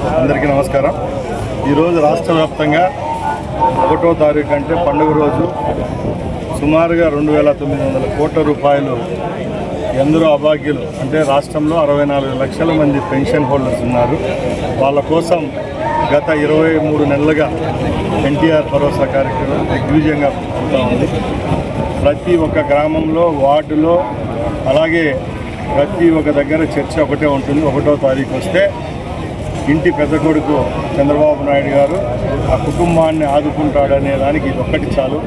అందరికీ నమస్కారం. ఈరోజు రాష్ట్ర వ్యాప్తంగా 1వ తారీఖు అంటే పండుగ రోజు సుమారుగా 2,900 కోట్ల రూపాయలు ఎందరో అభాగ్యులు అంటే రాష్ట్రంలో 64 లక్షల మంది పెన్షన్ హోల్డర్స్ ఉన్నారు. వాళ్ళ కోసం గత 23 నెలలుగా ఎన్టీఆర్ భరోసా కార్యక్రమం దిగ్విజయంగా అవుతూ ఉంది. ప్రతి ఒక్క గ్రామంలో, వార్డులో, అలాగే ప్రతి ఒక్క దగ్గర చర్చ ఒకటే ఉంటుంది. 1వ తారీఖు వస్తే ఇంటి పెద్ద కొడుకు చంద్రబాబు నాయుడు గారు ఆ కుటుంబాన్ని ఆదుకుంటాడనే దానికి ఇది ఒక్కటి చాలు.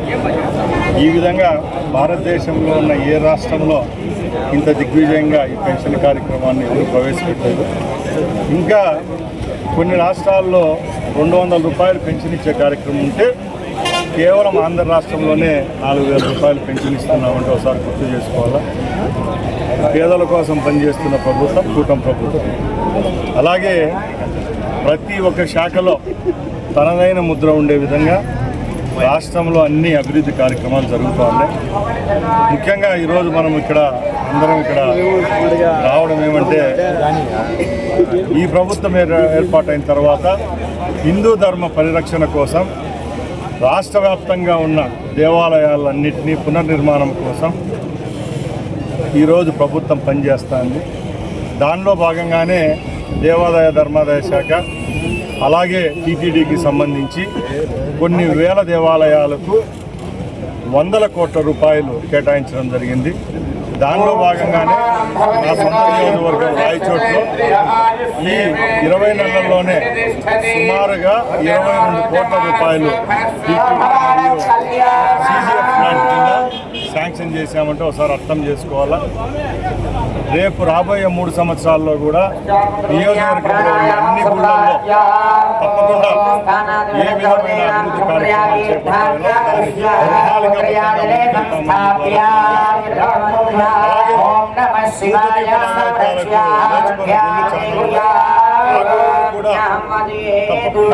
ఈ విధంగా భారతదేశంలో ఉన్న ఏ రాష్ట్రంలో ఇంత దిగ్విజయంగా ఈ పెన్షన్ కార్యక్రమాన్ని ఎవరు ప్రవేశపెట్టారు. ఇంకా కొన్ని రాష్ట్రాల్లో 200 రూపాయలు పెన్షన్ ఇచ్చే కార్యక్రమం ఉంటే కేవలం ఆంధ్ర రాష్ట్రంలోనే 4,000 రూపాయలు పెన్షన్ ఇస్తున్నామంటే ఒకసారి గుర్తు చేసుకోవాలా. పేదల కోసం పనిచేస్తున్న ప్రభుత్వం కూటమి ప్రభుత్వం. అలాగే ప్రతి ఒక్క శాఖలో తనదైన ముద్ర ఉండే విధంగా రాష్ట్రంలో అన్ని అభివృద్ధి కార్యక్రమాలు జరుగుతూ ఉన్నాయి. ముఖ్యంగా ఈరోజు మనం అందరం ఇక్కడ రావడం ఏమంటే, ఈ ప్రభుత్వం ఏర్పాటైన తర్వాత హిందూ ధర్మ పరిరక్షణ కోసం రాష్ట్ర వ్యాప్తంగా ఉన్న దేవాలయాలన్నింటినీ పునర్నిర్మాణం కోసం ఈరోజు ప్రభుత్వం పనిచేస్తుంది. దానిలో భాగంగానే దేవాదాయ ధర్మాదాయ శాఖ అలాగే టీటీడీకి సంబంధించి కొన్ని వేల దేవాలయాలకు 100 కోట్ల రూపాయలు కేటాయించడం జరిగింది. దానిలో భాగంగానే నా సొంత నియోజకవర్గం రాయచోట్లో ఈ 20 నెలల్లోనే సుమారుగా 22 కోట్ల రూపాయలు మరియు CGF ప్లాంట్ కింద శాంక్షన్ చేశామంటే ఒకసారి అర్థం చేసుకోవాలా. రేపు రాబోయే 3 సంవత్సరాల్లో కూడా నియోజకవర్గంలో ఉన్న అన్ని గుళ్ళల్లో తప్పకుండా ఏ విధమైన అభివృద్ధి కార్యక్రమాలు చేపట్టాలో తప్పకుండా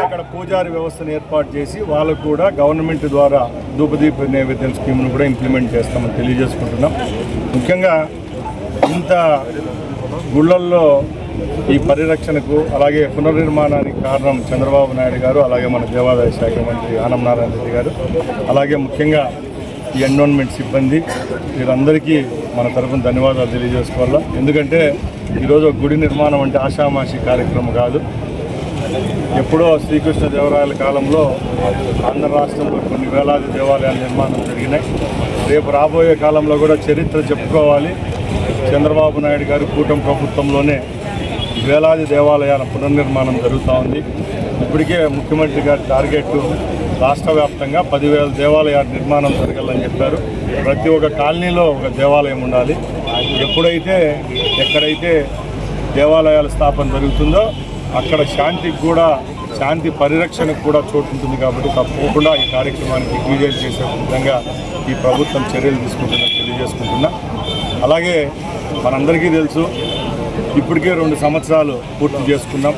అక్కడ పూజారి వ్యవస్థను ఏర్పాటు చేసి వాళ్ళకు కూడా గవర్నమెంట్ ద్వారా ధూపదీప నైవేద్యం స్కీమ్ను కూడా ఇంప్లిమెంట్ చేస్తామని తెలియజేసుకుంటున్నాం. ముఖ్యంగా ఇంత గుళ్ళల్లో ఈ పరిరక్షణకు అలాగే పునర్నిర్మాణానికి కారణం చంద్రబాబు నాయుడు గారు, అలాగే మన దేవాదాయ శాఖ మంత్రి ఆనం నారాయణ రెడ్డి గారు, అలాగే ముఖ్యంగా ఈ ఎన్విరాన్మెంట్ సిబ్బంది, వీరందరికీ మన తరఫున ధన్యవాదాలు తెలియజేసుకోవాలా. ఎందుకంటే ఈరోజు గుడి నిర్మాణం అంటే ఆషామాషి కార్యక్రమం కాదు. ఎప్పుడో శ్రీకృష్ణదేవరాయల కాలంలో ఆంధ్ర రాష్ట్రంలో కొన్ని వేలాది దేవాలయాల నిర్మాణం జరిగినాయి. రేపు రాబోయే కాలంలో కూడా చరిత్ర చెప్పుకోవాలి. చంద్రబాబు నాయుడు గారు కూటమి ప్రభుత్వంలోనే వేలాది దేవాలయాల పునర్నిర్మాణం జరుగుతూ ఉంది. ఇప్పటికే ముఖ్యమంత్రి గారి టార్గెట్ రాష్ట్ర వ్యాప్తంగా 10,000 దేవాలయాల నిర్మాణం జరగాలని చెప్పారు. ప్రతి ఒక్క కాలనీలో ఒక దేవాలయం ఉండాలి. ఎక్కడైతే దేవాలయాల స్థాపన జరుగుతుందో అక్కడ శాంతి పరిరక్షణకు కూడా చోటు ఉంటుంది. కాబట్టి తప్పకుండా ఈ కార్యక్రమాన్ని దిగ్విజయం చేసే విధంగా ఈ ప్రభుత్వం చర్యలు తీసుకుంటుందని తెలియజేసుకుంటున్నా. అలాగే మనందరికీ తెలుసు, ఇప్పటికే 2 సంవత్సరాలు పూర్తి చేసుకున్నాం.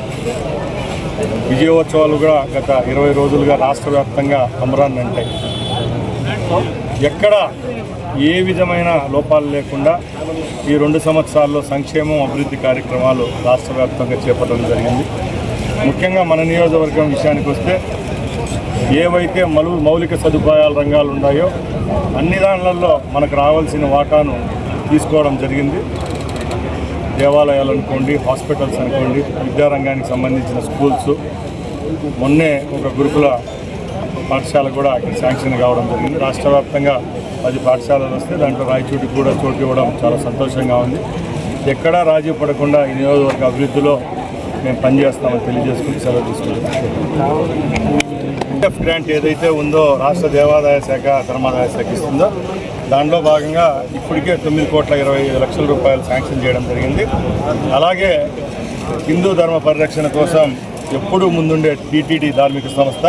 విజయోత్సవాలు కూడా గత 20 రోజులుగా రాష్ట్ర వ్యాప్తంగా అమరాన్ని అంటాయి. ఎక్కడ ఏ విధమైన లోపాలు లేకుండా ఈ 2 సంవత్సరాల్లో సంక్షేమం, అభివృద్ధి కార్యక్రమాలు రాష్ట్ర వ్యాప్తంగా చేపట్టడం జరిగింది. ముఖ్యంగా మన నియోజకవర్గం విషయానికి వస్తే ఏవైతే మౌలిక సదుపాయాల రంగాలు ఉన్నాయో అన్ని దానిలలో మనకు రావాల్సిన వాటాను తీసుకోవడం జరిగింది. దేవాలయాలు అనుకోండి, హాస్పిటల్స్ అనుకోండి, విద్యారంగానికి సంబంధించిన స్కూల్స్, మొన్నే ఒక గురుకుల పాఠశాల కూడా అక్కడ శాంక్షన్ కావడం జరిగింది. రాష్ట్ర వ్యాప్తంగా 10 పాఠశాలలు వస్తే దాంట్లో రాయచోటికి కూడా చోటు ఇవ్వడం చాలా సంతోషంగా ఉంది. ఎక్కడా రాజీ పడకుండా ఈ నియోజకవర్గ అభివృద్ధిలో మేము పనిచేస్తామని తెలియజేసుకుని సెలవు తీసుకుంటాం. గ్రాంట్ ఏదైతే ఉందో రాష్ట్ర దేవాదాయ శాఖ, ధర్మాదాయ శాఖ ఇస్తుందో దాంట్లో భాగంగా ఇప్పటికే 9,25,00,000 రూపాయలు శాంక్షన్ చేయడం జరిగింది. అలాగే హిందూ ధర్మ పరిరక్షణ కోసం ఎప్పుడూ ముందుండే టీటీడీ ధార్మిక సంస్థ,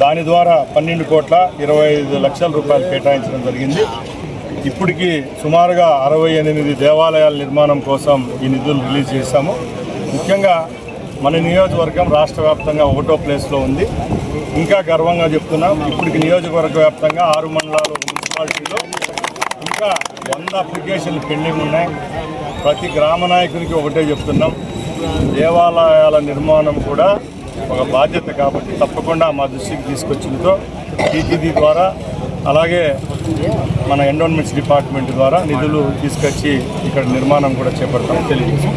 దాని ద్వారా 12,25,00,000 రూపాయలు కేటాయించడం జరిగింది. ఇప్పటికీ సుమారుగా 68 దేవాలయాల నిర్మాణం కోసం ఈ నిధులు రిలీజ్ చేశాము. ముఖ్యంగా మన నియోజకవర్గం రాష్ట్ర వ్యాప్తంగా 1వ ప్లేస్లో ఉంది. ఇంకా గర్వంగా చెప్తున్నాం, ఇప్పటికి నియోజకవర్గ వ్యాప్తంగా 6 మండలాలు, మున్సిపాలిటీలో ఇంకా 100 అప్లికేషన్లు పెండింగ్ ఉన్నాయి. ప్రతి గ్రామ నాయకునికి ఒకటే చెప్తున్నాం, దేవాలయాల నిర్మాణం కూడా ఒక బాధ్యత కాబట్టి తప్పకుండా మా దృష్టికి తీసుకొచ్చినతో టీటీడీ ద్వారా అలాగే మన ఎండోన్మెంట్స్ డిపార్ట్మెంట్ ద్వారా నిధులు తీసుకొచ్చి ఇక్కడ నిర్మాణం కూడా చేపడతాం తెలియజేస్తాం.